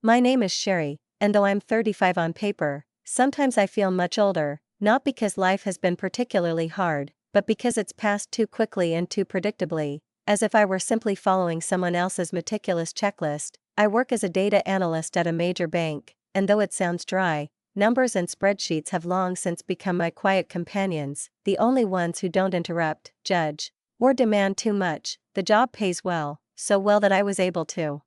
My name is Sherry, and though I'm 35 on paper, sometimes I feel much older, not because life has been particularly hard, but because it's passed too quickly and too predictably, as if I were simply following someone else's meticulous checklist. I work as a data analyst at a major bank, and though it sounds dry, numbers and spreadsheets have long since become my quiet companions, the only ones who don't interrupt, judge, or demand too much. The job pays well, so well that I was able to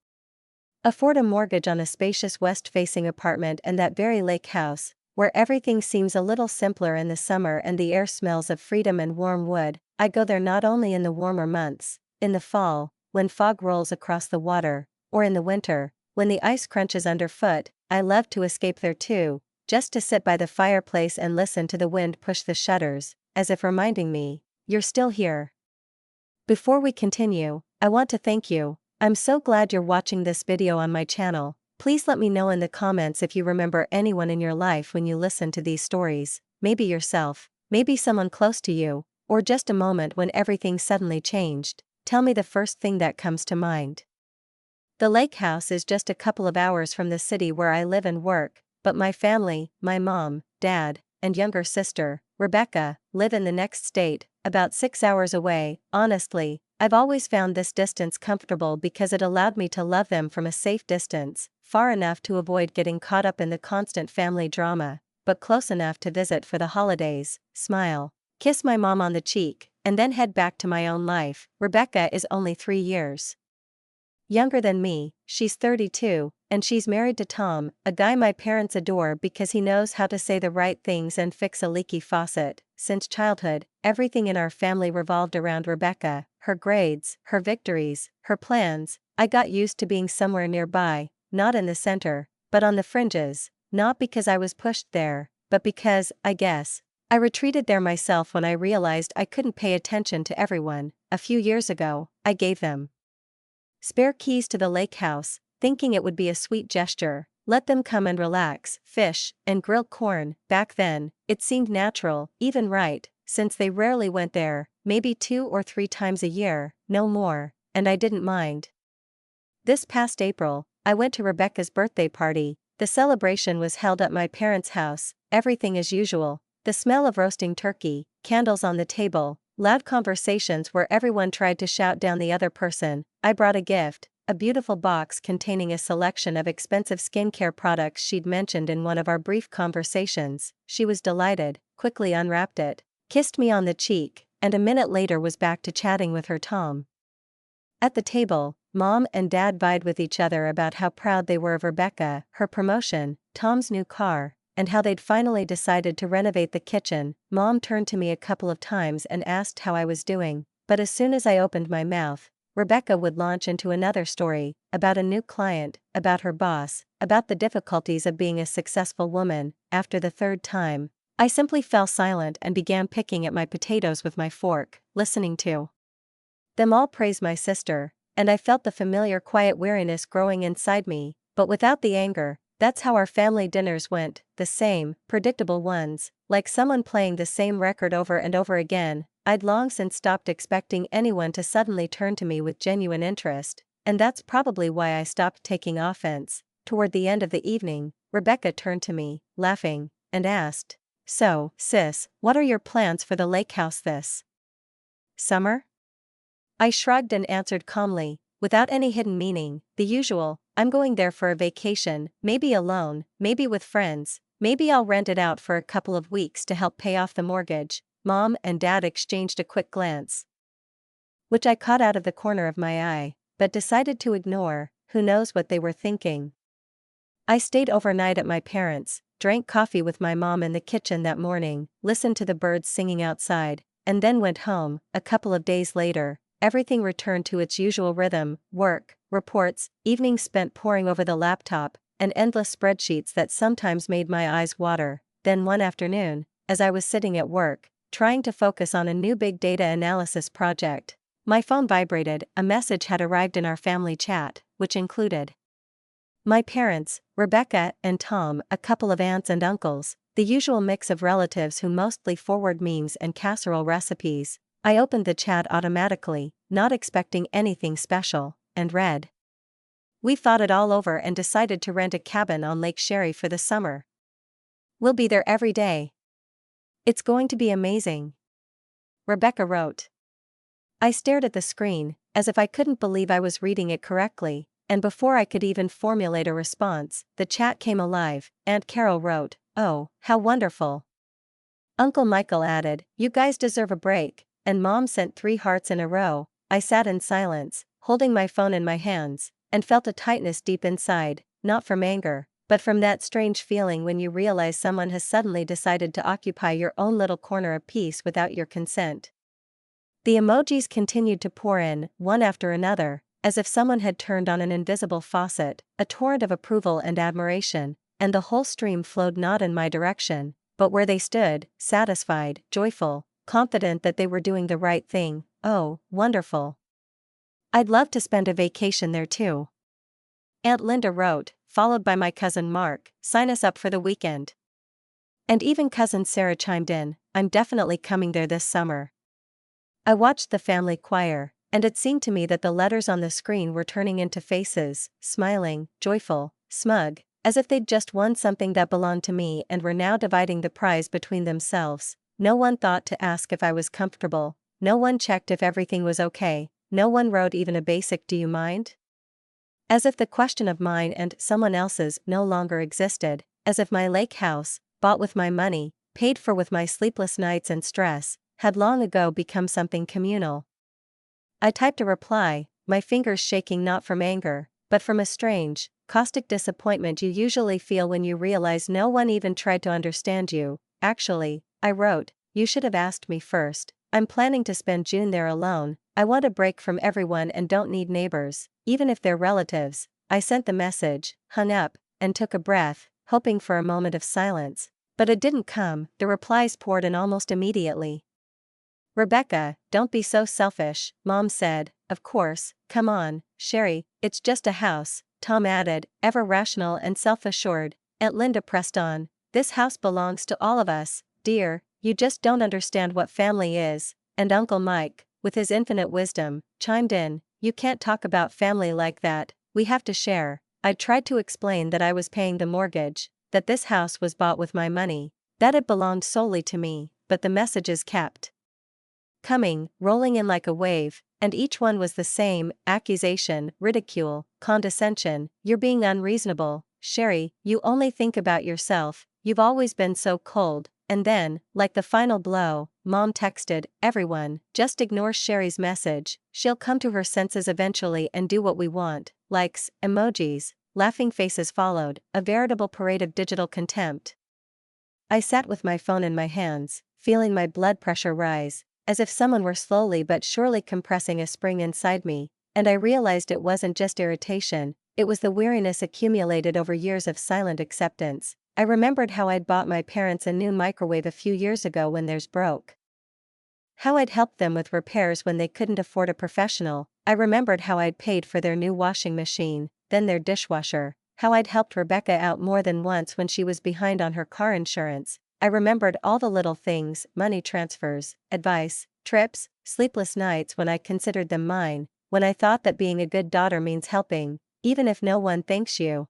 afford a mortgage on a spacious west-facing apartment and that very lake house, where everything seems a little simpler in the summer and the air smells of freedom and warm wood. I go there not only in the warmer months, in the fall, when fog rolls across the water, or in the winter, when the ice crunches underfoot. I love to escape there too, just to sit by the fireplace and listen to the wind push the shutters, as if reminding me, you're still here. Before we continue, I want to thank you. I'm so glad you're watching this video on my channel. Please let me know in the comments if you remember anyone in your life when you listen to these stories, maybe yourself, maybe someone close to you, or just a moment when everything suddenly changed. Tell me the first thing that comes to mind. The lake house is just a couple of hours from the city where I live and work, but my family, my mom, dad, and younger sister, Rebecca, live in the next state, about 6 hours away. Honestly, I've always found this distance comfortable because it allowed me to love them from a safe distance, far enough to avoid getting caught up in the constant family drama, but close enough to visit for the holidays, smile, kiss my mom on the cheek, and then head back to my own life. Rebecca is only 3 years younger than me. She's 32, and she's married to Tom, a guy my parents adore because he knows how to say the right things and fix a leaky faucet. Since childhood, everything in our family revolved around Rebecca, her grades, her victories, her plans. I got used to being somewhere nearby, not in the center, but on the fringes, not because I was pushed there, but because, I guess, I retreated there myself when I realized I couldn't pay attention to everyone. A few years ago, I gave them spare keys to the lake house, thinking it would be a sweet gesture. Let them come and relax, fish, and grill corn. Back then, it seemed natural, even right, since they rarely went there, maybe 2 or 3 times a year, no more, and I didn't mind. This past April, I went to Rebecca's birthday party. The celebration was held at my parents' house, everything as usual, the smell of roasting turkey, candles on the table, loud conversations where everyone tried to shout down the other person. I brought a gift, a beautiful box containing a selection of expensive skincare products she'd mentioned in one of our brief conversations. She was delighted, quickly unwrapped it, kissed me on the cheek, and a minute later was back to chatting with her Tom. At the table, Mom and Dad vied with each other about how proud they were of Rebecca, her promotion, Tom's new car, and how they'd finally decided to renovate the kitchen. Mom turned to me a couple of times and asked how I was doing, but as soon as I opened my mouth, Rebecca would launch into another story, about a new client, about her boss, about the difficulties of being a successful woman. After the third time, I simply fell silent and began picking at my potatoes with my fork, listening to them all praise my sister, and I felt the familiar quiet weariness growing inside me, but without the anger. That's how our family dinners went, the same, predictable ones, like someone playing the same record over and over again. I'd long since stopped expecting anyone to suddenly turn to me with genuine interest, and that's probably why I stopped taking offense. Toward the end of the evening, Rebecca turned to me, laughing, and asked, "So, sis, what are your plans for the lake house this summer?" I shrugged and answered calmly, without any hidden meaning, the usual. I'm going there for a vacation, maybe alone, maybe with friends, maybe I'll rent it out for a couple of weeks to help pay off the mortgage. Mom and Dad exchanged a quick glance, which I caught out of the corner of my eye, but decided to ignore. Who knows what they were thinking. I stayed overnight at my parents', drank coffee with my mom in the kitchen that morning, listened to the birds singing outside, and then went home. A couple of days later, everything returned to its usual rhythm: work, reports, evenings spent poring over the laptop, and endless spreadsheets that sometimes made my eyes water. Then one afternoon, as I was sitting at work, trying to focus on a new big data analysis project, my phone vibrated. A message had arrived in our family chat, which included my parents, Rebecca and Tom, a couple of aunts and uncles, the usual mix of relatives who mostly forward memes and casserole recipes. I opened the chat automatically, not expecting anything special, and read, We thought it all over and decided to rent a cabin on Lake Sherry for the summer. We'll be there every day. It's going to be amazing. Rebecca wrote. I stared at the screen, as if I couldn't believe I was reading it correctly, and before I could even formulate a response, the chat came alive. Aunt Carol wrote, "Oh, how wonderful." Uncle Michael added, "You guys deserve a break," and Mom sent 3 hearts in a row. I sat in silence, holding my phone in my hands, and felt a tightness deep inside, not from anger, but from that strange feeling when you realize someone has suddenly decided to occupy your own little corner of peace without your consent. The emojis continued to pour in, one after another, as if someone had turned on an invisible faucet, a torrent of approval and admiration, and the whole stream flowed not in my direction, but where they stood, satisfied, joyful, confident that they were doing the right thing. Oh, wonderful. I'd love to spend a vacation there too. Aunt Linda wrote, followed by my cousin Mark, "Sign us up for the weekend." And even cousin Sarah chimed in, "I'm definitely coming there this summer." I watched the family choir, and it seemed to me that the letters on the screen were turning into faces, smiling, joyful, smug, as if they'd just won something that belonged to me and were now dividing the prize between themselves. No one thought to ask if I was comfortable, no one checked if everything was okay, no one wrote even a basic "do you mind?" As if the question of mine and someone else's no longer existed, as if my lake house, bought with my money, paid for with my sleepless nights and stress, had long ago become something communal. I typed a reply, my fingers shaking not from anger, but from a strange, caustic disappointment you usually feel when you realize no one even tried to understand you. Actually, I wrote, "You should have asked me first. I'm planning to spend June there alone. I want a break from everyone and don't need neighbors, even if they're relatives." I sent the message, hung up, and took a breath, hoping for a moment of silence. But it didn't come. The replies poured in almost immediately. "Rebecca, don't be so selfish," Mom said. "Of course, come on, Sherry, it's just a house," Tom added, ever rational and self-assured. Aunt Linda pressed on, "This house belongs to all of us, dear, you just don't understand what family is." And Uncle Mike, with his infinite wisdom, chimed in, "You can't talk about family like that, we have to share." I tried to explain that I was paying the mortgage, that this house was bought with my money, that it belonged solely to me, but the messages kept coming, rolling in like a wave, and each one was the same: accusation, ridicule, condescension. "You're being unreasonable, Sherry, you only think about yourself, you've always been so cold." And then, like the final blow, Mom texted, "Everyone, just ignore Sherry's message, she'll come to her senses eventually and do what we want." Likes, emojis, laughing faces followed, a veritable parade of digital contempt. I sat with my phone in my hands, feeling my blood pressure rise, as if someone were slowly but surely compressing a spring inside me, and I realized it wasn't just irritation, it was the weariness accumulated over years of silent acceptance. I remembered how I'd bought my parents a new microwave a few years ago when theirs broke. How I'd helped them with repairs when they couldn't afford a professional. I remembered how I'd paid for their new washing machine, then their dishwasher. How I'd helped Rebecca out more than once when she was behind on her car insurance. I remembered all the little things, money transfers, advice, trips, sleepless nights when I considered them mine, when I thought that being a good daughter means helping, even if no one thanks you.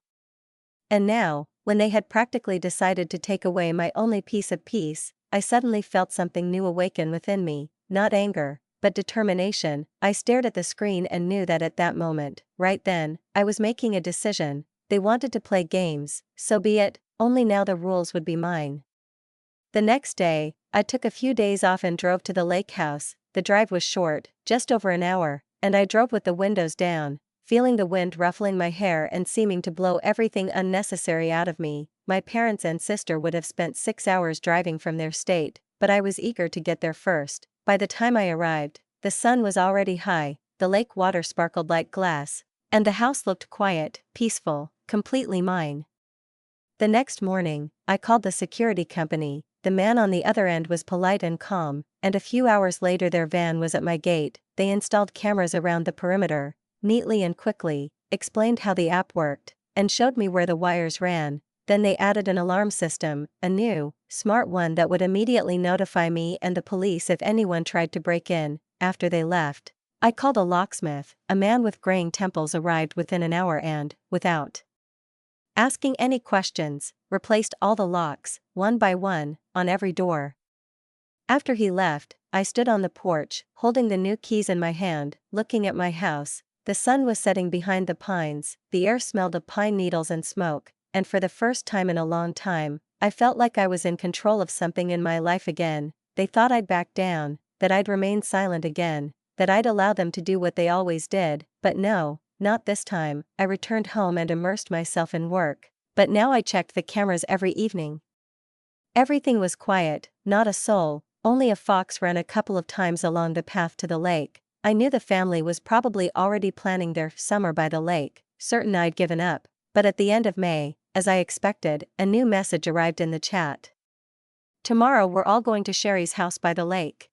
And now, when they had practically decided to take away my only piece of peace, I suddenly felt something new awaken within me, not anger, but determination. I stared at the screen and knew that at that moment, right then, I was making a decision. They wanted to play games, so be it, only now the rules would be mine. The next day, I took a few days off and drove to the lake house. The drive was short, just over an hour, and I drove with the windows down, feeling the wind ruffling my hair and seeming to blow everything unnecessary out of me. My parents and sister would have spent 6 hours driving from their state, but I was eager to get there first. By the time I arrived, the sun was already high, the lake water sparkled like glass, and the house looked quiet, peaceful, completely mine. The next morning, I called the security company. The man on the other end was polite and calm, and a few hours later their van was at my gate. They installed cameras around the perimeter, neatly and quickly, explained how the app worked, and showed me where the wires ran. Then they added an alarm system, a new, smart one that would immediately notify me and the police if anyone tried to break in. After they left, I called a locksmith. A man with graying temples arrived within an hour and, without asking any questions, replaced all the locks, one by one, on every door. After he left, I stood on the porch, holding the new keys in my hand, looking at my house. The sun was setting behind the pines, the air smelled of pine needles and smoke, and for the first time in a long time, I felt like I was in control of something in my life again. They thought I'd back down, that I'd remain silent again, that I'd allow them to do what they always did, but no, not this time. I returned home and immersed myself in work, but now I checked the cameras every evening. Everything was quiet, not a soul, only a fox ran a couple of times along the path to the lake. I knew the family was probably already planning their summer by the lake, certain I'd given up, but at the end of May, as I expected, a new message arrived in the chat. "Tomorrow we're all going to Sherry's house by the lake."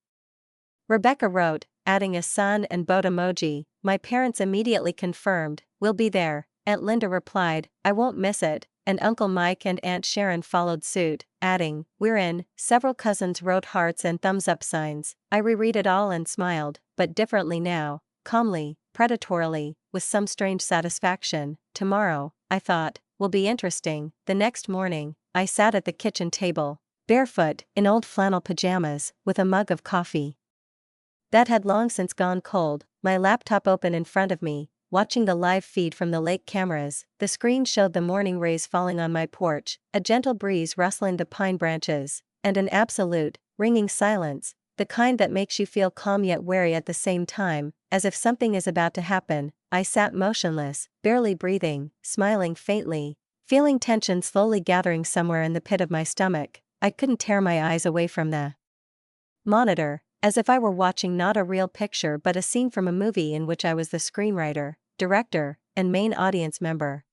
Rebecca wrote, adding a sun and boat emoji. My parents immediately confirmed, "We'll be there." Aunt Linda replied, "I won't miss it," and Uncle Mike and Aunt Sharon followed suit, adding, "We're in." Several cousins wrote hearts and thumbs up signs. I reread it all and smiled, but differently now, calmly, predatorily, with some strange satisfaction. Tomorrow, I thought, will be interesting. The next morning, I sat at the kitchen table, barefoot, in old flannel pajamas, with a mug of coffee that had long since gone cold, my laptop open in front of me, watching the live feed from the lake cameras. The screen showed the morning rays falling on my porch, a gentle breeze rustling the pine branches, and an absolute, ringing silence, the kind that makes you feel calm yet wary at the same time, as if something is about to happen. I sat motionless, barely breathing, smiling faintly, feeling tension slowly gathering somewhere in the pit of my stomach. I couldn't tear my eyes away from the monitor, as if I were watching not a real picture but a scene from a movie in which I was the screenwriter, director, and main audience member.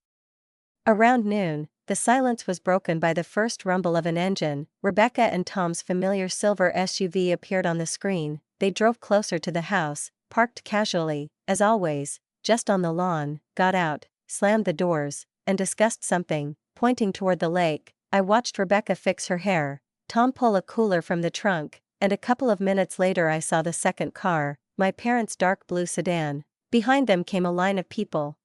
Around noon, the silence was broken by the first rumble of an engine. Rebecca and Tom's familiar silver SUV appeared on the screen. They drove closer to the house, parked casually, as always, just on the lawn, got out, slammed the doors, and discussed something, pointing toward the lake. I watched Rebecca fix her hair, Tom pull a cooler from the trunk, and a couple of minutes later I saw the second car, my parents' dark blue sedan. Behind them came a line of people.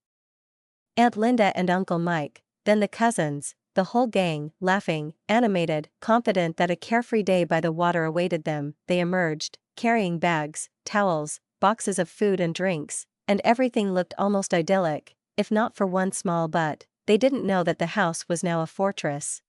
Aunt Linda and Uncle Mike, then the cousins, the whole gang, laughing, animated, confident that a carefree day by the water awaited them. They emerged, carrying bags, towels, boxes of food and drinks, and everything looked almost idyllic, if not for one small but. They didn't know that the house was now a fortress.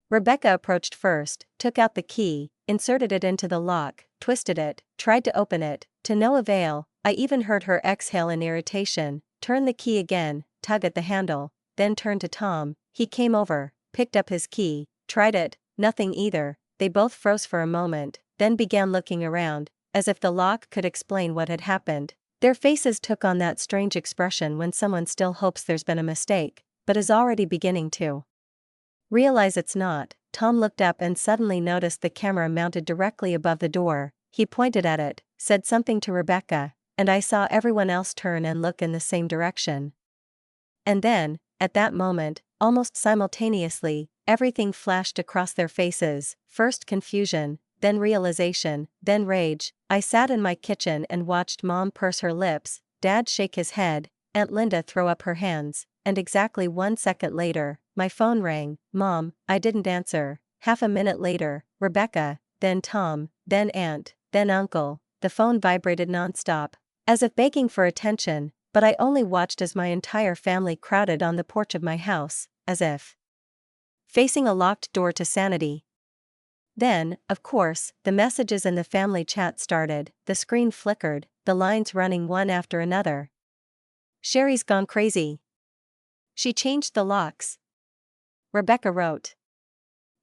Rebecca approached first, took out the key, inserted it into the lock, twisted it, tried to open it, to no avail. I even heard her exhale in irritation, turn the key again, tug at the handle, then turn to Tom. He came over, picked up his key, tried it, nothing either. They both froze for a moment, then began looking around, as if the lock could explain what had happened. Their faces took on that strange expression when someone still hopes there's been a mistake, but is already beginning to realize it's not. Tom looked up and suddenly noticed the camera mounted directly above the door. He pointed at it, said something to Rebecca, and I saw everyone else turn and look in the same direction. And then, at that moment, almost simultaneously, everything flashed across their faces, first confusion, then realization, then rage. I sat in my kitchen and watched Mom purse her lips, Dad shake his head, Aunt Linda throw up her hands, and exactly 1 second later, my phone rang. Mom, I didn't answer. Half a minute later, Rebecca, then Tom, then Aunt, then Uncle. The phone vibrated nonstop, as if begging for attention, but I only watched as my entire family crowded on the porch of my house, as if facing a locked door to sanity. Then, of course, the messages in the family chat started, the screen flickered, the lines running one after another. "Sherry's gone crazy. She changed the locks." Rebecca wrote.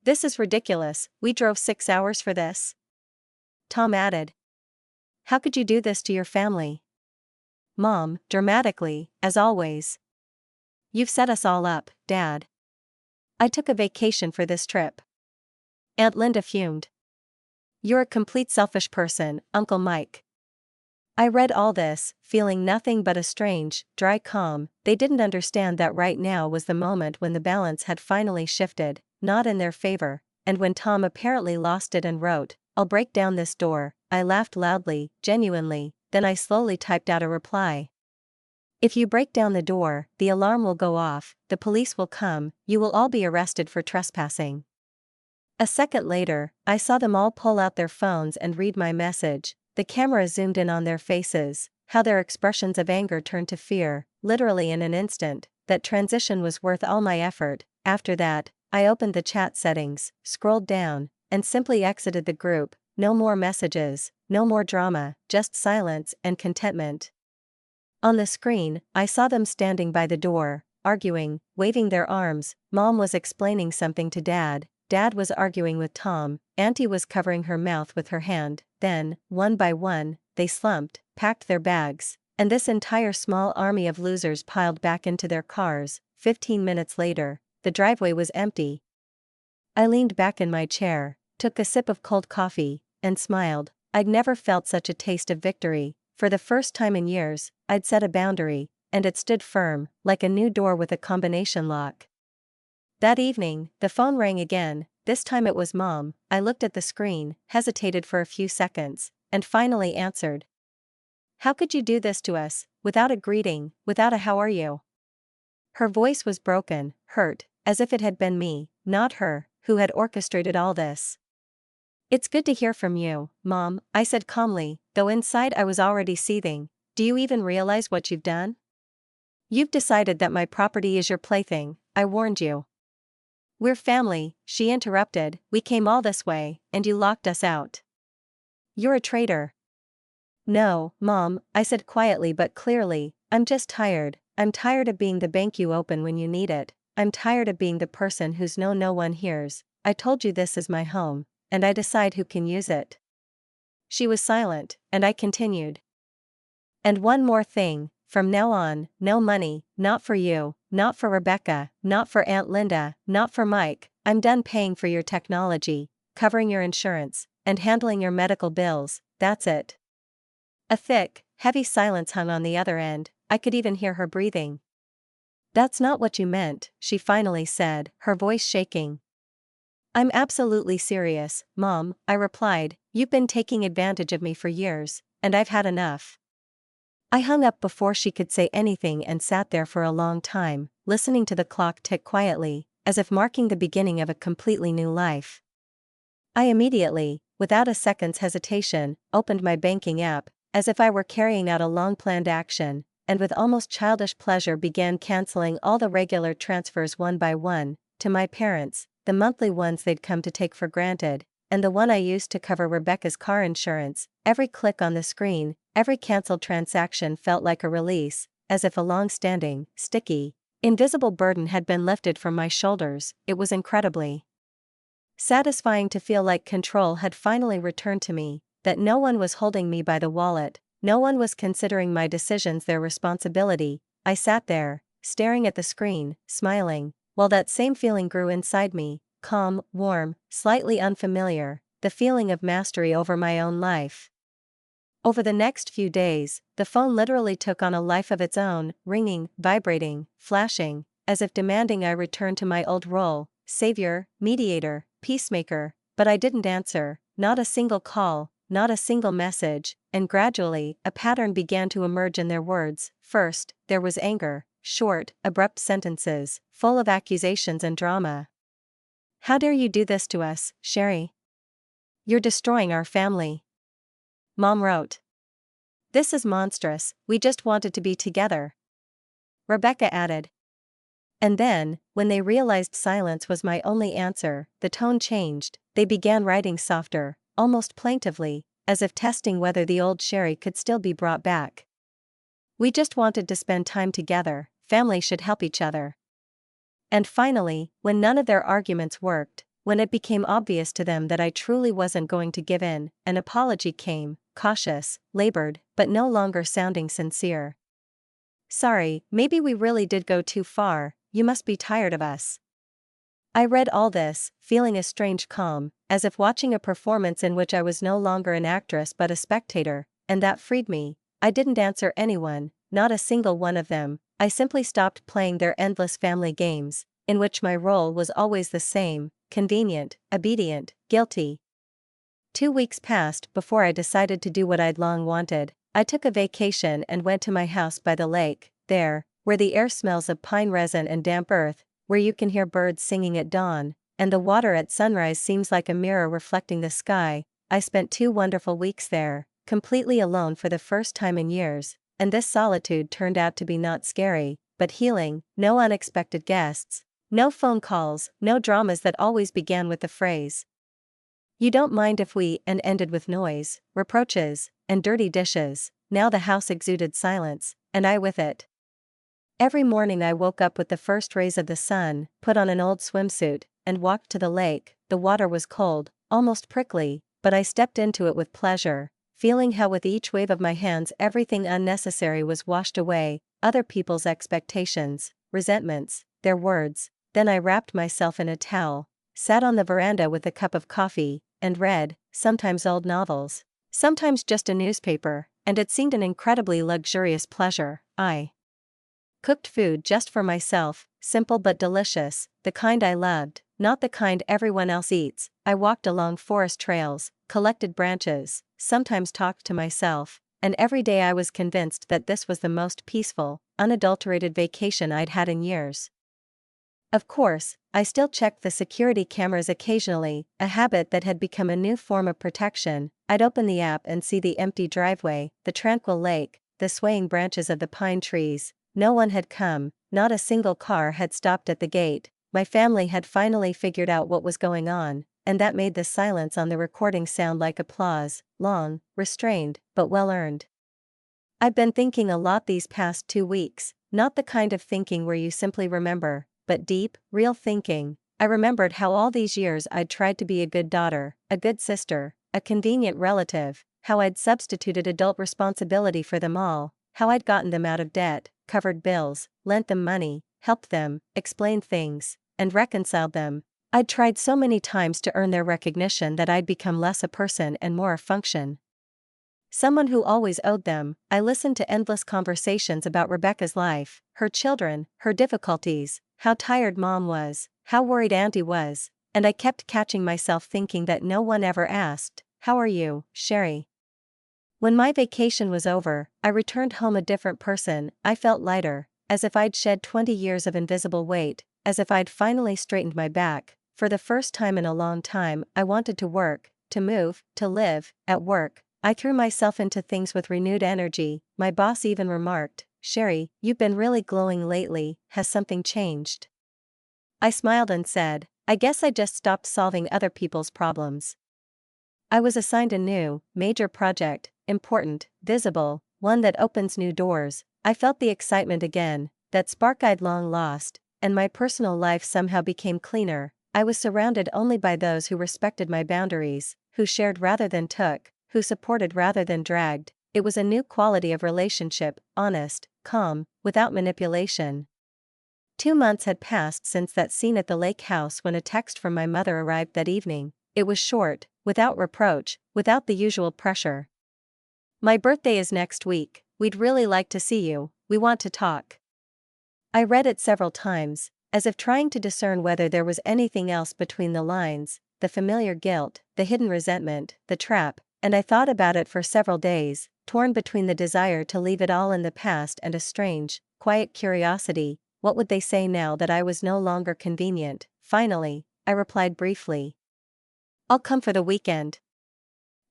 "This is ridiculous, we drove 6 hours for this." Tom added. "How could you do this to your family?" Mom, dramatically, as always. "You've set us all up, Dad. I took a vacation for this trip." Aunt Linda fumed. "You're a complete selfish person, Uncle Mike." I read all this, feeling nothing but a strange, dry calm. They didn't understand that right now was the moment when the balance had finally shifted, not in their favor, and when Tom apparently lost it and wrote, "I'll break down this door." I laughed loudly, genuinely. then I slowly typed out a reply. If you break down the door, the alarm will go off, the police will come, you will all be arrested for trespassing. A second later, I saw them all pull out their phones and read my message. The camera zoomed in on their faces, how their expressions of anger turned to fear, literally in an instant. That transition was worth all my effort. After that, I opened the chat settings, scrolled down, and simply exited the group. No more messages, no more drama, just silence and contentment. On the screen, I saw them standing by the door, arguing, waving their arms. Mom was explaining something to Dad. Dad was arguing with Tom, Auntie was covering her mouth with her hand. Then, one by one, they slumped, packed their bags, and this entire small army of losers piled back into their cars. 15 minutes later, the driveway was empty. I leaned back in my chair, took a sip of cold coffee, and smiled. I'd never felt such a taste of victory. For the first time in years, I'd set a boundary, and it stood firm, like a new door with a combination lock. That evening, the phone rang again. This time it was Mom. I looked at the screen, hesitated for a few seconds, and finally answered. How could you do this to us, without a greeting, without a how are you? Her voice was broken, hurt, as if it had been me, not her, who had orchestrated all this. It's good to hear from you, Mom, I said calmly, though inside I was already seething. Do you even realize what you've done? You've decided that my property is your plaything. I warned you. We're family, she interrupted. We came all this way, and you locked us out. You're a traitor. No, Mom, I said quietly but clearly, I'm just tired. I'm tired of being the bank you open when you need it. I'm tired of being the person whose no one hears. I told you this is my home, and I decide who can use it. She was silent, and I continued. And one more thing, from now on, no money, not for you, not for Rebecca, not for Aunt Linda, not for Mike. I'm done paying for your technology, covering your insurance, and handling your medical bills. That's it. A thick, heavy silence hung on the other end. I could even hear her breathing. That's not what you meant, she finally said, her voice shaking. I'm absolutely serious, Mom, I replied. You've been taking advantage of me for years, and I've had enough. I hung up before she could say anything and sat there for a long time, listening to the clock tick quietly, as if marking the beginning of a completely new life. I immediately, without a second's hesitation, opened my banking app, as if I were carrying out a long-planned action, and with almost childish pleasure began canceling all the regular transfers one by one, to my parents, the monthly ones they'd come to take for granted, and the one I used to cover Rebecca's car insurance. Every click on the screen, every cancelled transaction felt like a release, as if a long-standing, sticky, invisible burden had been lifted from my shoulders. It was incredibly satisfying to feel like control had finally returned to me, that no one was holding me by the wallet, no one was considering my decisions their responsibility. I sat there, staring at the screen, smiling, while that same feeling grew inside me, calm, warm, slightly unfamiliar, the feeling of mastery over my own life. Over the next few days, the phone literally took on a life of its own, ringing, vibrating, flashing, as if demanding I return to my old role, savior, mediator, peacemaker, but I didn't answer, not a single call, not a single message, and gradually, a pattern began to emerge in their words. First, there was anger, short, abrupt sentences, full of accusations and drama. How dare you do this to us, Sherry? You're destroying our family. Mom wrote. This is monstrous, we just wanted to be together. Rebecca added. And then, when they realized silence was my only answer, the tone changed. They began writing softer, almost plaintively, as if testing whether the old Sherry could still be brought back. We just wanted to spend time together, family should help each other. And finally, when none of their arguments worked, when it became obvious to them that I truly wasn't going to give in, an apology came, cautious, labored, but no longer sounding sincere. Sorry, maybe we really did go too far, you must be tired of us. I read all this, feeling a strange calm, as if watching a performance in which I was no longer an actress but a spectator, and that freed me. I didn't answer anyone, not a single one of them. I simply stopped playing their endless family games, in which my role was always the same, convenient, obedient, guilty. 2 weeks passed before I decided to do what I'd long wanted. I took a vacation and went to my house by the lake, there, where the air smells of pine resin and damp earth, where you can hear birds singing at dawn, and the water at sunrise seems like a mirror reflecting the sky. I spent 2 wonderful weeks there, completely alone for the first time in years, and this solitude turned out to be not scary, but healing. No unexpected guests, no phone calls, no dramas that always began with the phrase, "You don't mind if we," and ended with noise, reproaches, and dirty dishes. Now the house exuded silence, and I with it. Every morning I woke up with the first rays of the sun, put on an old swimsuit, and walked to the lake. The water was cold, almost prickly, but I stepped into it with pleasure, feeling how with each wave of my hands everything unnecessary was washed away, other people's expectations, resentments, their words. Then I wrapped myself in a towel, sat on the veranda with a cup of coffee, and read, sometimes old novels, sometimes just a newspaper, and it seemed an incredibly luxurious pleasure. I cooked food just for myself, simple but delicious, the kind I loved, not the kind everyone else eats. I walked along forest trails, collected branches, sometimes talked to myself, and every day I was convinced that this was the most peaceful, unadulterated vacation I'd had in years. Of course, I still checked the security cameras occasionally, a habit that had become a new form of protection. I'd open the app and see the empty driveway, the tranquil lake, the swaying branches of the pine trees. No one had come, not a single car had stopped at the gate. My family had finally figured out what was going on, and that made the silence on the recording sound like applause, long, restrained, but well earned. I've been thinking a lot these past 2 weeks, not the kind of thinking where you simply remember, but deep, real thinking. I remembered how all these years I'd tried to be a good daughter, a good sister, a convenient relative, how I'd substituted adult responsibility for them all, how I'd gotten them out of debt, covered bills, lent them money, helped them, explained things, and reconciled them. I'd tried so many times to earn their recognition that I'd become less a person and more a function. Someone who always owed them. I listened to endless conversations about Rebecca's life, her children, her difficulties, how tired mom was, how worried auntie was, and I kept catching myself thinking that no one ever asked, "How are you, Sherry?" When my vacation was over, I returned home a different person. I felt lighter, as if I'd shed 20 years of invisible weight, as if I'd finally straightened my back. For the first time in a long time, I wanted to work, to move, to live. At work, I threw myself into things with renewed energy. My boss even remarked, "Sherry, you've been really glowing lately, has something changed?" I smiled and said, "I guess I just stopped solving other people's problems." I was assigned a new, major project, important, visible, one that opens new doors. I felt the excitement again, that spark I'd long lost, and my personal life somehow became cleaner. I was surrounded only by those who respected my boundaries, who shared rather than took, who supported rather than dragged. It was a new quality of relationship, honest, calm, without manipulation. 2 months had passed since that scene at the lake house when a text from my mother arrived that evening. It was short, without reproach, without the usual pressure. "My birthday is next week, we'd really like to see you, we want to talk." I read it several times, as if trying to discern whether there was anything else between the lines, the familiar guilt, the hidden resentment, the trap, and I thought about it for several days, torn between the desire to leave it all in the past and a strange, quiet curiosity. What would they say now that I was no longer convenient? Finally, I replied briefly, "I'll come for the weekend."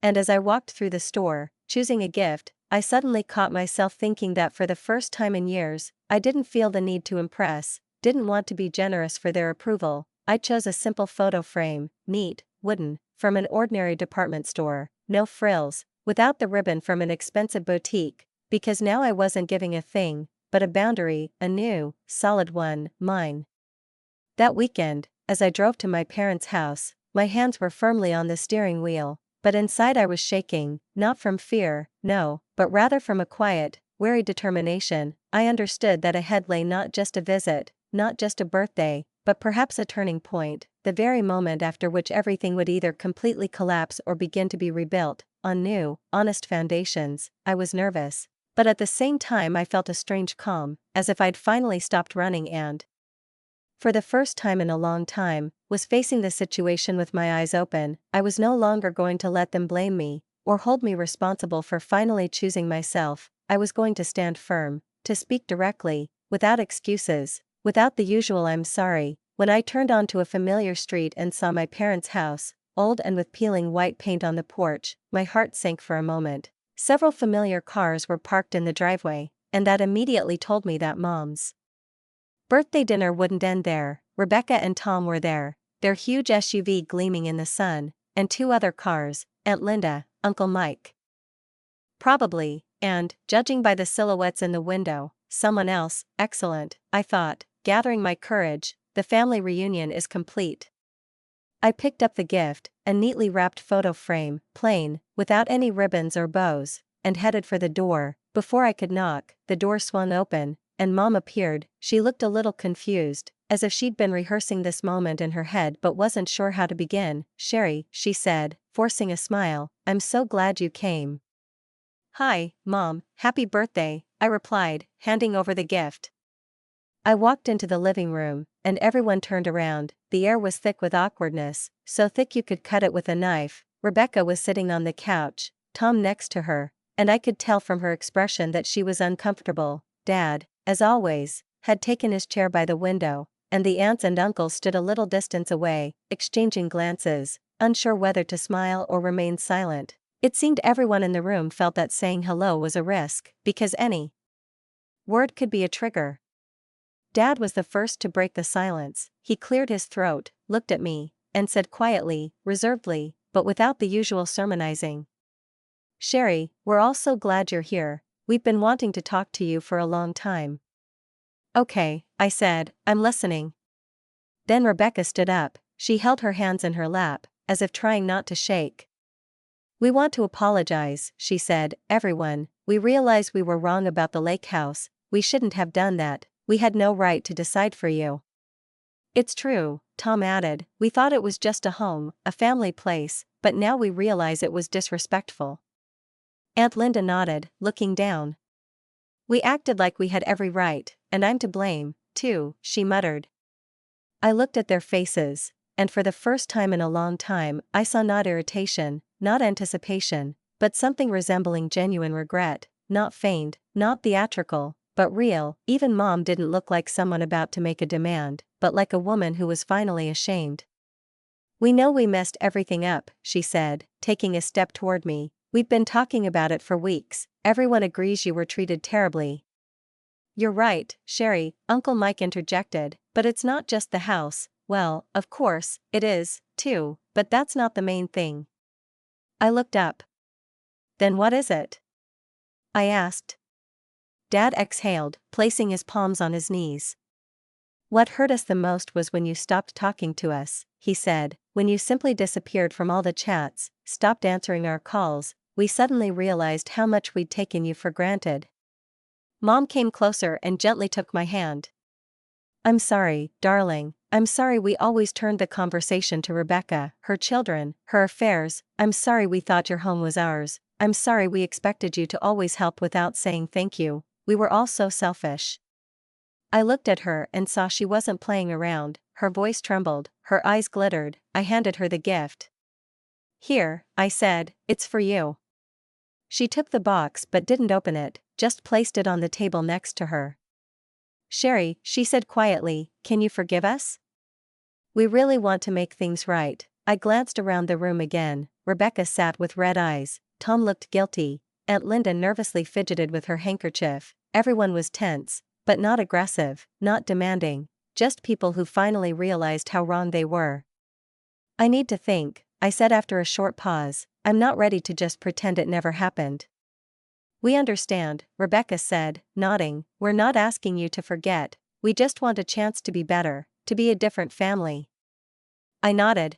And as I walked through the store, choosing a gift, I suddenly caught myself thinking that for the first time in years, I didn't feel the need to impress, didn't want to be generous for their approval. I chose a simple photo frame, neat, wooden, from an ordinary department store, no frills, without the ribbon from an expensive boutique, because now I wasn't giving a thing, but a boundary, a new, solid one, mine. That weekend, as I drove to my parents' house, my hands were firmly on the steering wheel, but inside I was shaking, not from fear, no, but rather from a quiet, wary determination. I understood that ahead lay not just a visit, not just a birthday, but perhaps a turning point, the very moment after which everything would either completely collapse or begin to be rebuilt, on new, honest foundations. I was nervous, but at the same time I felt a strange calm, as if I'd finally stopped running and, for the first time in a long time, was facing the situation with my eyes open. I was no longer going to let them blame me, or hold me responsible for finally choosing myself. I was going to stand firm, to speak directly, without excuses, without the usual "I'm sorry." When I turned onto a familiar street and saw my parents' house, old and with peeling white paint on the porch, my heart sank for a moment. Several familiar cars were parked in the driveway, and that immediately told me that Mom's birthday dinner wouldn't end there. Rebecca and Tom were there, their huge SUV gleaming in the sun, and two other cars, Aunt Linda, Uncle Mike. Probably, and, judging by the silhouettes in the window, someone else. Excellent, I thought, gathering my courage, the family reunion is complete. I picked up the gift, a neatly wrapped photo frame, plain, without any ribbons or bows, and headed for the door. Before I could knock, the door swung open, and Mom appeared. She looked a little confused, as if she'd been rehearsing this moment in her head but wasn't sure how to begin. "Sherry," she said, forcing a smile, "I'm so glad you came." "Hi, Mom, happy birthday," I replied, handing over the gift. I walked into the living room, and everyone turned around. The air was thick with awkwardness, so thick you could cut it with a knife. Rebecca was sitting on the couch, Tom next to her, and I could tell from her expression that she was uncomfortable. Dad, as always, had taken his chair by the window, and the aunts and uncles stood a little distance away, exchanging glances, unsure whether to smile or remain silent. It seemed everyone in the room felt that saying hello was a risk, because any word could be a trigger. Dad was the first to break the silence. He cleared his throat, looked at me, and said quietly, reservedly, but without the usual sermonizing, "Sherry, we're all so glad you're here. We've been wanting to talk to you for a long time." "Okay," I said, "I'm listening." Then Rebecca stood up. She held her hands in her lap, as if trying not to shake. "We want to apologize," she said, "everyone. We realize we were wrong about the lake house. We shouldn't have done that. We had no right to decide for you." "It's true," Tom added. "We thought it was just a home, a family place, but now we realize it was disrespectful." Aunt Linda nodded, looking down. "We acted like we had every right, and I'm to blame, too," she muttered. I looked at their faces, and for the first time in a long time I saw not irritation, not anticipation, but something resembling genuine regret, not feigned, not theatrical, but real. Even Mom didn't look like someone about to make a demand, but like a woman who was finally ashamed. "We know we messed everything up," she said, taking a step toward me. "We've been talking about it for weeks. Everyone agrees you were treated terribly." "You're right, Sherry," Uncle Mike interjected, "but it's not just the house." "Well, of course, it is, too, but that's not the main thing." I looked up. "Then what is it?" I asked. Dad exhaled, placing his palms on his knees. "What hurt us the most was when you stopped talking to us," he said, "when you simply disappeared from all the chats, stopped answering our calls. We suddenly realized how much we'd taken you for granted." Mom came closer and gently took my hand. "I'm sorry, darling. I'm sorry we always turned the conversation to Rebecca, her children, her affairs. I'm sorry we thought your home was ours. I'm sorry we expected you to always help without saying thank you. We were all so selfish." I looked at her and saw she wasn't playing around. Her voice trembled, her eyes glittered. I handed her the gift. "Here," I said, "it's for you." She took the box but didn't open it, just placed it on the table next to her. "Sherry," she said quietly, "can you forgive us? We really want to make things right." I glanced around the room again. Rebecca sat with red eyes, Tom looked guilty, Aunt Linda nervously fidgeted with her handkerchief. Everyone was tense, but not aggressive, not demanding, just people who finally realized how wrong they were. "I need to think," I said after a short pause. "I'm not ready to just pretend it never happened." "We understand," Rebecca said, nodding. "We're not asking you to forget, we just want a chance to be better, to be a different family." I nodded.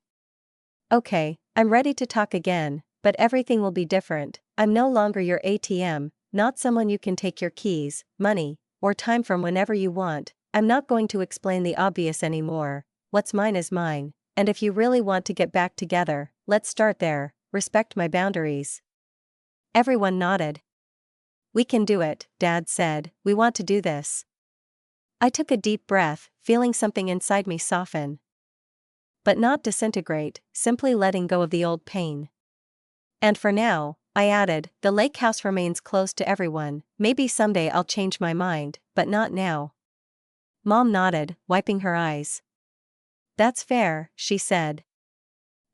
"Okay, I'm ready to talk again, but everything will be different. I'm no longer your ATM, not someone you can take your keys, money, or time from whenever you want. I'm not going to explain the obvious anymore. What's mine is mine, and if you really want to get back together, let's start there. Respect my boundaries." Everyone nodded. "We can do it," Dad said. "We want to do this." I took a deep breath, feeling something inside me soften. But not disintegrate, simply letting go of the old pain. And for now, I added, the lake house remains closed to everyone. Maybe someday I'll change my mind, but not now. Mom nodded, wiping her eyes. That's fair, she said.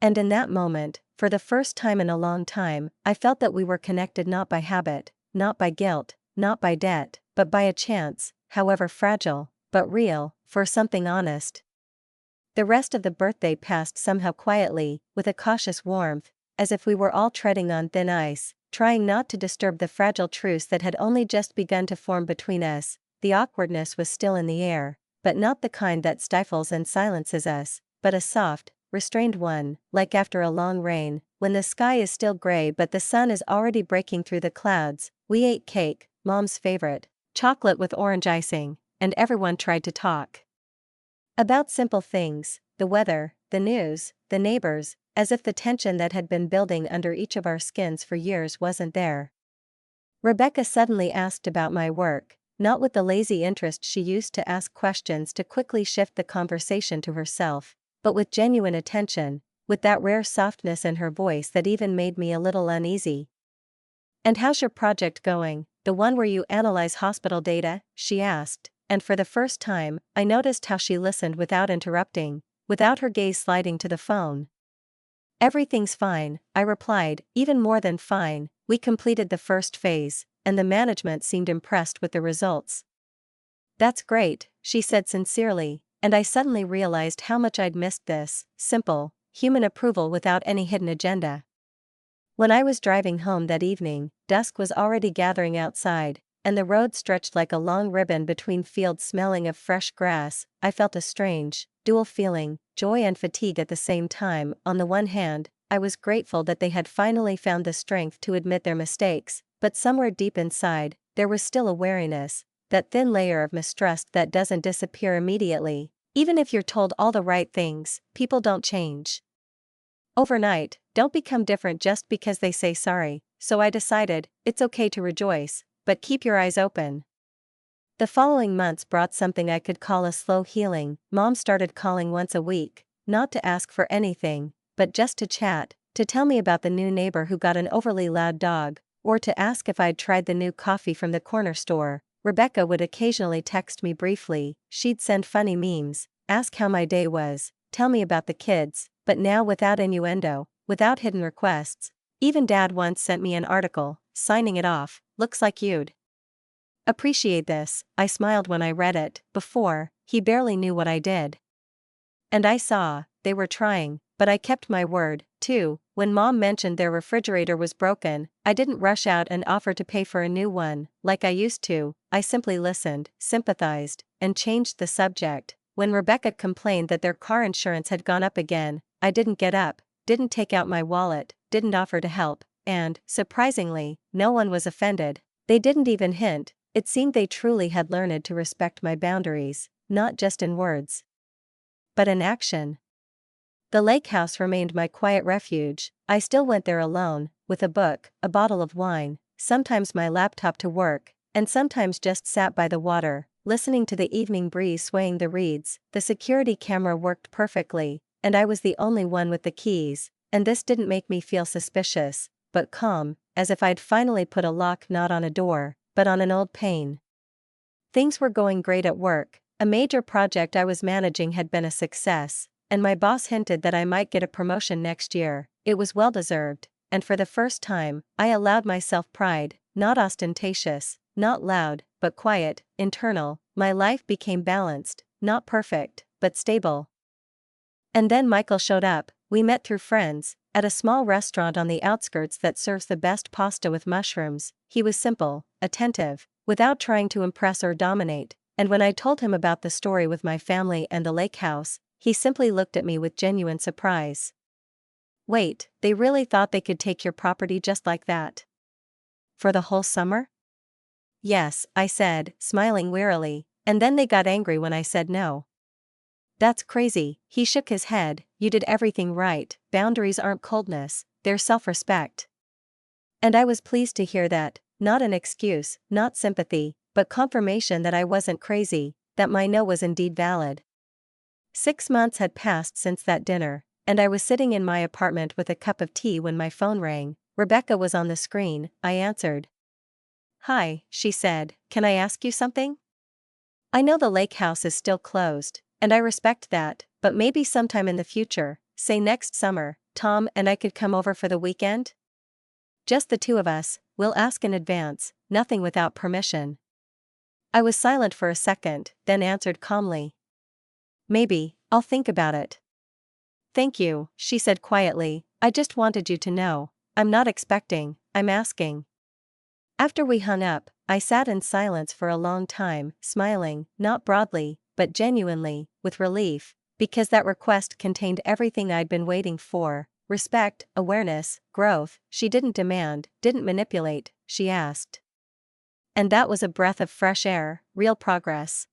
And in that moment, for the first time in a long time, I felt that we were connected not by habit, not by guilt, not by debt, but by a chance, however fragile, but real, for something honest. The rest of the birthday passed somehow quietly, with a cautious warmth, as if we were all treading on thin ice, trying not to disturb the fragile truce that had only just begun to form between us. The awkwardness was still in the air, but not the kind that stifles and silences us, but a soft, restrained one, like after a long rain, when the sky is still gray but the sun is already breaking through the clouds. We ate cake, Mom's favorite, chocolate with orange icing, and everyone tried to talk about simple things, the weather, the news, the neighbors, as if the tension that had been building under each of our skins for years wasn't there. Rebecca suddenly asked about my work, not with the lazy interest she used to ask questions to quickly shift the conversation to herself, but with genuine attention, with that rare softness in her voice that even made me a little uneasy. "And how's your project going, the one where you analyze hospital data?" she asked, and for the first time, I noticed how she listened without interrupting, without her gaze sliding to the phone. "Everything's fine," I replied, "even more than fine. We completed the first phase, and the management seemed impressed with the results." "That's great," she said sincerely, and I suddenly realized how much I'd missed this simple, human approval without any hidden agenda. When I was driving home that evening, dusk was already gathering outside, and the road stretched like a long ribbon between fields smelling of fresh grass. I felt a strange, dual feeling, joy and fatigue at the same time. On the one hand, I was grateful that they had finally found the strength to admit their mistakes, but somewhere deep inside, there was still a wariness, that thin layer of mistrust that doesn't disappear immediately. Even if you're told all the right things, people don't change overnight, don't become different just because they say sorry. So I decided, it's okay to rejoice, but keep your eyes open. The following months brought something I could call a slow healing. Mom started calling once a week, not to ask for anything, but just to chat, to tell me about the new neighbor who got an overly loud dog, or to ask if I'd tried the new coffee from the corner store. Rebecca would occasionally text me briefly, she'd send funny memes, ask how my day was, tell me about the kids, but now without innuendo, without hidden requests. Even Dad once sent me an article, signing it off, "Looks like you'd appreciate this." I smiled when I read it. Before, he barely knew what I did. And I saw, they were trying, but I kept my word, too. When Mom mentioned their refrigerator was broken, I didn't rush out and offer to pay for a new one, like I used to. I simply listened, sympathized, and changed the subject. When Rebecca complained that their car insurance had gone up again, I didn't get up, didn't take out my wallet, didn't offer to help, and, surprisingly, no one was offended. They didn't even hint. It seemed they truly had learned to respect my boundaries, not just in words, but in action. The lake house remained my quiet refuge. I still went there alone, with a book, a bottle of wine, sometimes my laptop to work, and sometimes just sat by the water, listening to the evening breeze swaying the reeds. The security camera worked perfectly, and I was the only one with the keys, and this didn't make me feel suspicious, but calm, as if I'd finally put a lock not on a door, but on an old pane. Things were going great at work. A major project I was managing had been a success, and my boss hinted that I might get a promotion next year. It was well deserved, and for the first time, I allowed myself pride, not ostentatious, not loud, but quiet, internal. My life became balanced, not perfect, but stable. And then Michael showed up. We met through friends, at a small restaurant on the outskirts that serves the best pasta with mushrooms. He was simple, attentive, without trying to impress or dominate, and when I told him about the story with my family and the lake house, he simply looked at me with genuine surprise. "Wait, they really thought they could take your property just like that? For the whole summer?" "Yes," I said, smiling wearily, "and then they got angry when I said no." "That's crazy." He shook his head. "You did everything right. Boundaries aren't coldness, they're self-respect." And I was pleased to hear that, not an excuse, not sympathy, but confirmation that I wasn't crazy, that my no was indeed valid. 6 months had passed since that dinner, and I was sitting in my apartment with a cup of tea when my phone rang. Rebecca was on the screen, I answered. "Hi," she said, "can I ask you something? I know the lake house is still closed, and I respect that, but maybe sometime in the future, say next summer, Tom and I could come over for the weekend? Just the two of us, we'll ask in advance, nothing without permission." I was silent for a second, then answered calmly. "Maybe, I'll think about it." "Thank you," she said quietly, "I just wanted you to know. I'm not expecting, I'm asking." After we hung up, I sat in silence for a long time, smiling, not broadly, but genuinely, with relief, because that request contained everything I'd been waiting for: respect, awareness, growth. She didn't demand, didn't manipulate, she asked. And that was a breath of fresh air, real progress.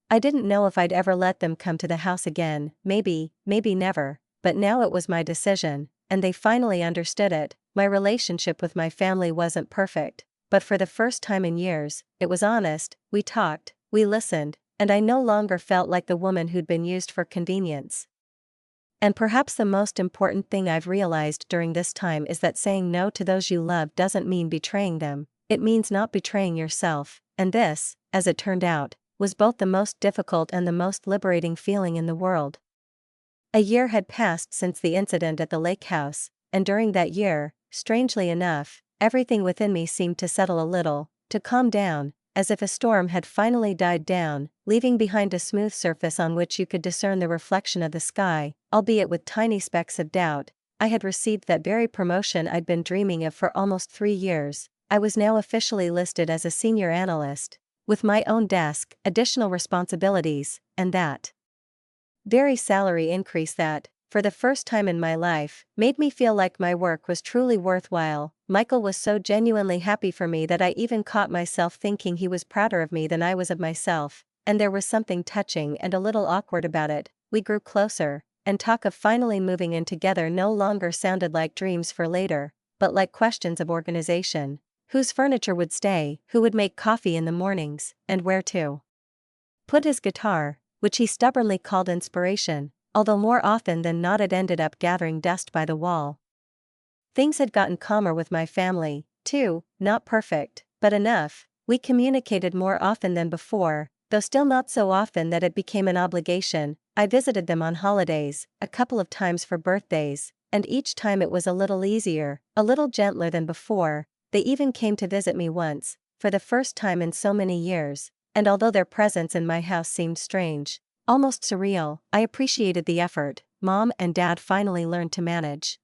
I didn't know if I'd ever let them come to the house again, maybe never, but now it was my decision, and they finally understood it. My relationship with my family wasn't perfect, but for the first time in years, it was honest. We talked, we listened, and I no longer felt like the woman who'd been used for convenience. And perhaps the most important thing I've realized during this time is that saying no to those you love doesn't mean betraying them, it means not betraying yourself, and this, as it turned out, was both the most difficult and the most liberating feeling in the world. A year had passed since the incident at the lake house, and during that year, strangely enough, everything within me seemed to settle a little, to calm down, as if a storm had finally died down, leaving behind a smooth surface on which you could discern the reflection of the sky, albeit with tiny specks of doubt. I had received that very promotion I'd been dreaming of for almost 3 years. I was now officially listed as a senior analyst, with my own desk, additional responsibilities, and that very salary increase that, for the first time in my life, made me feel like my work was truly worthwhile. Michael was so genuinely happy for me that I even caught myself thinking he was prouder of me than I was of myself, and there was something touching and a little awkward about it. We grew closer, and talk of finally moving in together no longer sounded like dreams for later, but like questions of organization. Whose furniture would stay, who would make coffee in the mornings, and where to put his guitar, which he stubbornly called inspiration, although more often than not it ended up gathering dust by the wall. Things had gotten calmer with my family, too, not perfect, but enough. We communicated more often than before, though still not so often that it became an obligation. I visited them on holidays, a couple of times for birthdays, and each time it was a little easier, a little gentler than before. They even came to visit me once, for the first time in so many years, and although their presence in my house seemed strange, almost surreal, I appreciated the effort. Mom and Dad finally learned to manage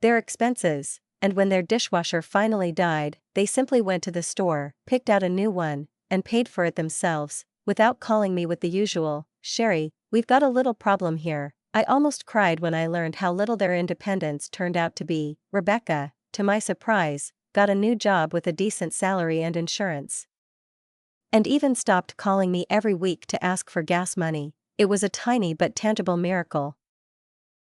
their expenses, and when their dishwasher finally died, they simply went to the store, picked out a new one, and paid for it themselves, without calling me with the usual, "Sherry, we've got a little problem here." I almost cried when I learned how little their independence turned out to be. Rebecca, to my surprise, got a new job with a decent salary and insurance, and even stopped calling me every week to ask for gas money. It was a tiny but tangible miracle.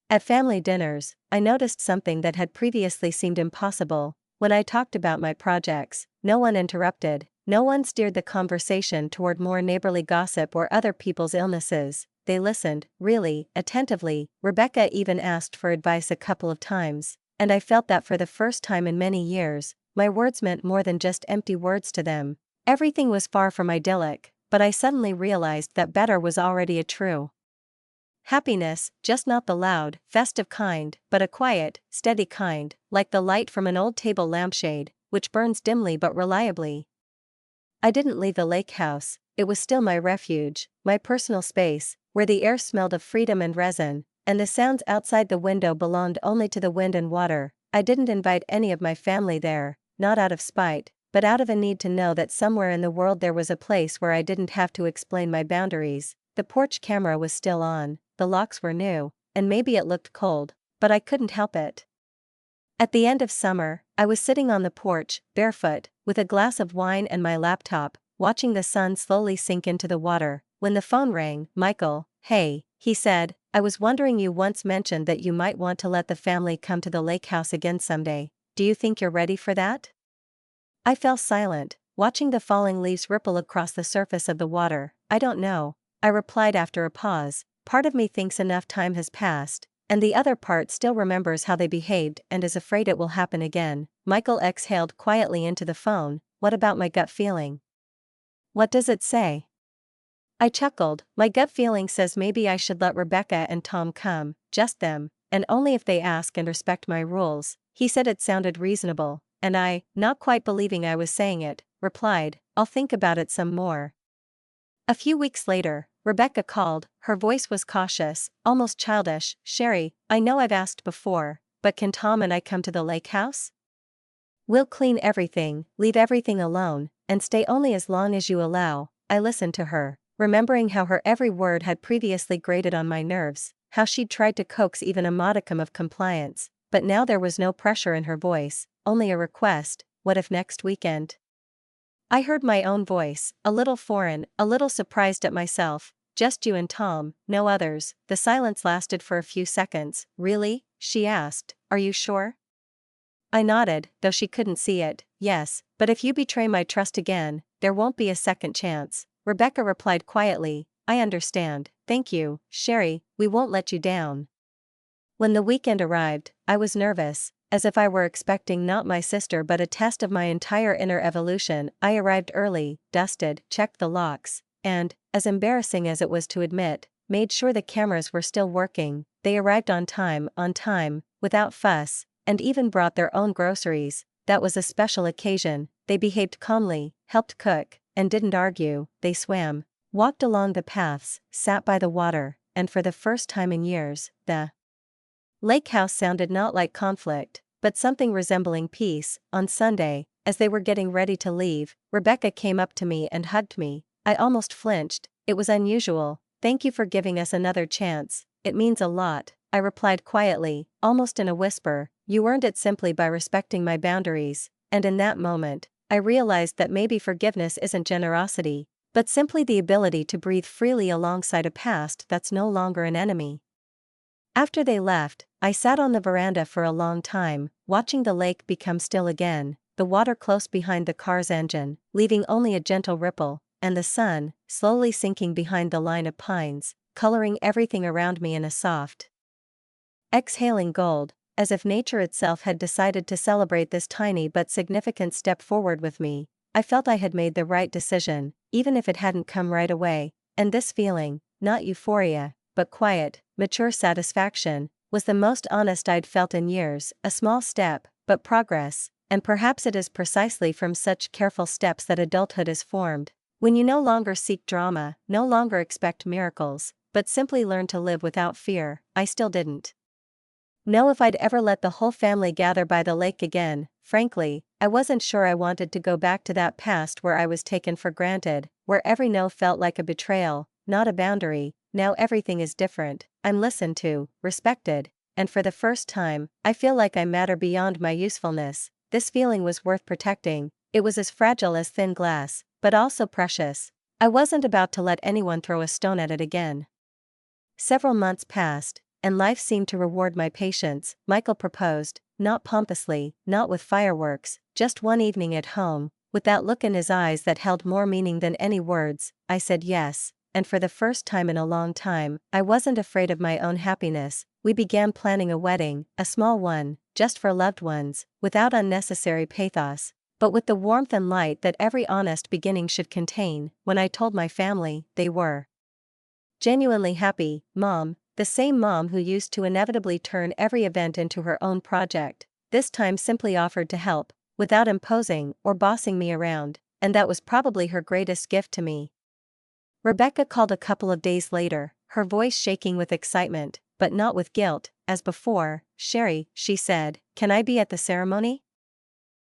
At family dinners, I noticed something that had previously seemed impossible. When I talked about my projects, no one interrupted, no one steered the conversation toward more neighborly gossip or other people's illnesses. They listened, really, attentively. Rebecca even asked for advice a couple of times, and I felt that for the first time in many years, my words meant more than just empty words to them. Everything was far from idyllic, but I suddenly realized that better was already a true happiness, just not the loud, festive kind, but a quiet, steady kind, like the light from an old table lampshade, which burns dimly but reliably. I didn't leave the lake house. It was still my refuge, my personal space, where the air smelled of freedom and resin, and the sounds outside the window belonged only to the wind and water. I didn't invite any of my family there, not out of spite, but out of a need to know that somewhere in the world there was a place where I didn't have to explain my boundaries. The porch camera was still on, the locks were new, and maybe it looked cold, but I couldn't help it. At the end of summer, I was sitting on the porch, barefoot, with a glass of wine and my laptop, watching the sun slowly sink into the water, when the phone rang. "Michael, hey," he said, "I was wondering, you once mentioned that you might want to let the family come to the lake house again someday. Do you think you're ready for that?" I fell silent, watching the falling leaves ripple across the surface of the water. "I don't know," I replied after a pause. "Part of me thinks enough time has passed, And the other part still remembers how they behaved and is afraid it will happen again. Michael exhaled quietly into the phone. What about my gut feeling? What does it say? I chuckled. My gut feeling says maybe I should let Rebecca and Tom come, just them, and only if they ask and respect my rules. He said it sounded reasonable, and I, not quite believing I was saying it, replied, I'll think about it some more. A few weeks later, Rebecca called. Her voice was cautious, almost childish. Sherry, I know I've asked before, but can Tom and I come to the lake house? We'll clean everything, leave everything alone, and stay only as long as you allow. I listened to her, remembering how her every word had previously grated on my nerves, how she'd tried to coax even a modicum of compliance, but now there was no pressure in her voice, only a request. What if next weekend? I heard my own voice, a little foreign, a little surprised at myself. Just you and Tom, no others. The silence lasted for a few seconds. Really? She asked. Are you sure? I nodded, though she couldn't see it. Yes, but if you betray my trust again, there won't be a second chance. Rebecca replied quietly. I understand. Thank you, Sherry, we won't let you down. When the weekend arrived, I was nervous, as if I were expecting not my sister but a test of my entire inner evolution. I arrived early, dusted, checked the locks, and, as embarrassing as it was to admit, made sure the cameras were still working. They arrived on time, without fuss, and even brought their own groceries. That was a special occasion. They behaved calmly, helped cook, and didn't argue. They swam, walked along the paths, sat by the water, and for the first time in years, the lake house sounded not like conflict, but something resembling peace. On Sunday, as they were getting ready to leave, Rebecca came up to me and hugged me. I almost flinched. It was unusual. Thank you for giving us another chance. It means a lot, I replied quietly, almost in a whisper. You earned it simply by respecting my boundaries, and in that moment, I realized that maybe forgiveness isn't generosity, but simply the ability to breathe freely alongside a past that's no longer an enemy. After they left, I sat on the veranda for a long time, watching the lake become still again, the water close behind the car's engine, leaving only a gentle ripple, and the sun, slowly sinking behind the line of pines, coloring everything around me in a soft, exhaling gold, as if nature itself had decided to celebrate this tiny but significant step forward with me. I felt I had made the right decision, even if it hadn't come right away, and this feeling, not euphoria, but quiet, mature satisfaction, was the most honest I'd felt in years. A small step, but progress, and perhaps it is precisely from such careful steps that adulthood is formed. When you no longer seek drama, no longer expect miracles, but simply learn to live without fear. I still didn't know if I'd ever let the whole family gather by the lake again. Frankly, I wasn't sure I wanted to go back to that past where I was taken for granted, where every no felt like a betrayal, not a boundary. Now everything is different. I'm listened to, respected, and for the first time, I feel like I matter beyond my usefulness. This feeling was worth protecting. It was as fragile as thin glass, but also precious. I wasn't about to let anyone throw a stone at it again. Several months passed, and life seemed to reward my patience. Michael proposed, not pompously, not with fireworks, just one evening at home, with that look in his eyes that held more meaning than any words. I said yes, and for the first time in a long time, I wasn't afraid of my own happiness. We began planning a wedding, a small one, just for loved ones, without unnecessary pathos, but with the warmth and light that every honest beginning should contain. When I told my family, they were genuinely happy. Mom, the same mom who used to inevitably turn every event into her own project, this time simply offered to help, without imposing or bossing me around, and that was probably her greatest gift to me. Rebecca called a couple of days later, her voice shaking with excitement, but not with guilt. As before, Sherry, she said, can I be at the ceremony?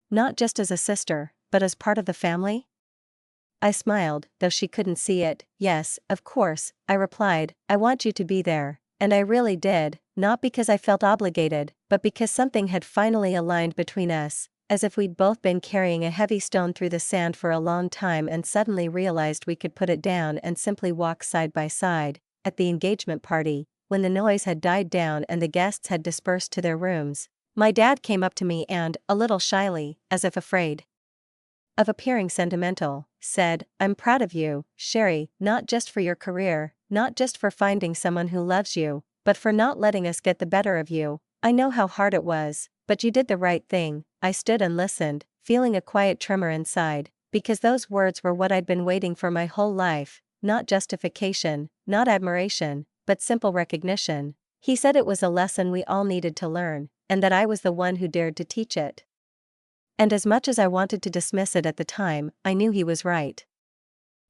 Not just as a sister, but as part of the family? I smiled, though she couldn't see it. Yes, of course, I replied, I want you to be there. And I really did, not because I felt obligated, but because something had finally aligned between us, as if we'd both been carrying a heavy stone through the sand for a long time and suddenly realized we could put it down and simply walk side by side. At the engagement party, when the noise had died down and the guests had dispersed to their rooms, my dad came up to me and, a little shyly, as if afraid of appearing sentimental, said, I'm proud of you, Sherry, not just for your career, not just for finding someone who loves you, but for not letting us get the better of you. I know how hard it was, but you did the right thing." I stood and listened, feeling a quiet tremor inside, because those words were what I'd been waiting for my whole life, not justification, not admiration, but simple recognition. He said it was a lesson we all needed to learn, and that I was the one who dared to teach it. And as much as I wanted to dismiss it at the time, I knew he was right.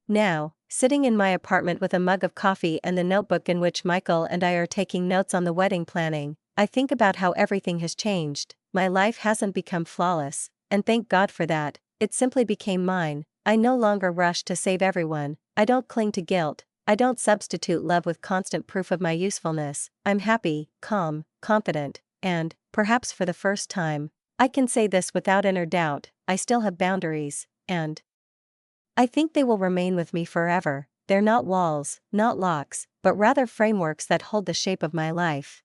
Now, sitting in my apartment with a mug of coffee and the notebook in which Michael and I are taking notes on the wedding planning, I think about how everything has changed. My life hasn't become flawless, and thank God for that. It simply became mine. I no longer rush to save everyone. I don't cling to guilt. I don't substitute love with constant proof of my usefulness. I'm happy, calm, confident, and, perhaps for the first time, I can say this without inner doubt, I still have boundaries, and I think they will remain with me forever. They're not walls, not locks, but rather frameworks that hold the shape of my life.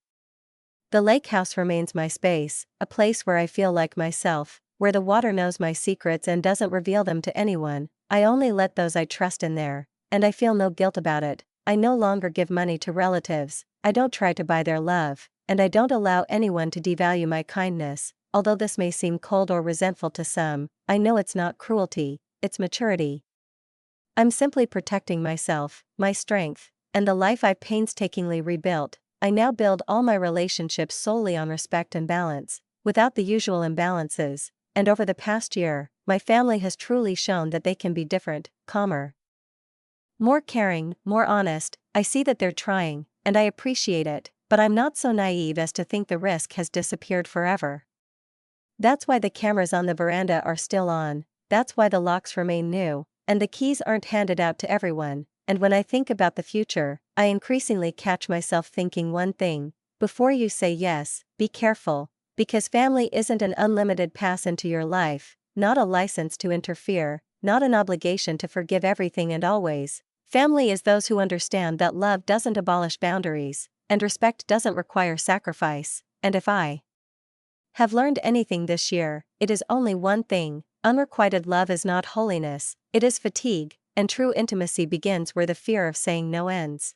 The lake house remains my space, a place where I feel like myself, where the water knows my secrets and doesn't reveal them to anyone. I only let those I trust in there, and I feel no guilt about it. I no longer give money to relatives, I don't try to buy their love, and I don't allow anyone to devalue my kindness. Although this may seem cold or resentful to some, I know it's not cruelty, it's maturity. I'm simply protecting myself, my strength, and the life I painstakingly rebuilt. I now build all my relationships solely on respect and balance, without the usual imbalances, and over the past year, my family has truly shown that they can be different, calmer, more caring, more honest. I see that they're trying, and I appreciate it, but I'm not so naive as to think the risk has disappeared forever. That's why the cameras on the veranda are still on, that's why the locks remain new, and the keys aren't handed out to everyone. And when I think about the future, I increasingly catch myself thinking one thing: before you say yes, be careful, because family isn't an unlimited pass into your life, not a license to interfere, not an obligation to forgive everything and always. Family is those who understand that love doesn't abolish boundaries, and respect doesn't require sacrifice. And if I have learned anything this year, it is only one thing: unrequited love is not holiness, it is fatigue, and true intimacy begins where the fear of saying no ends.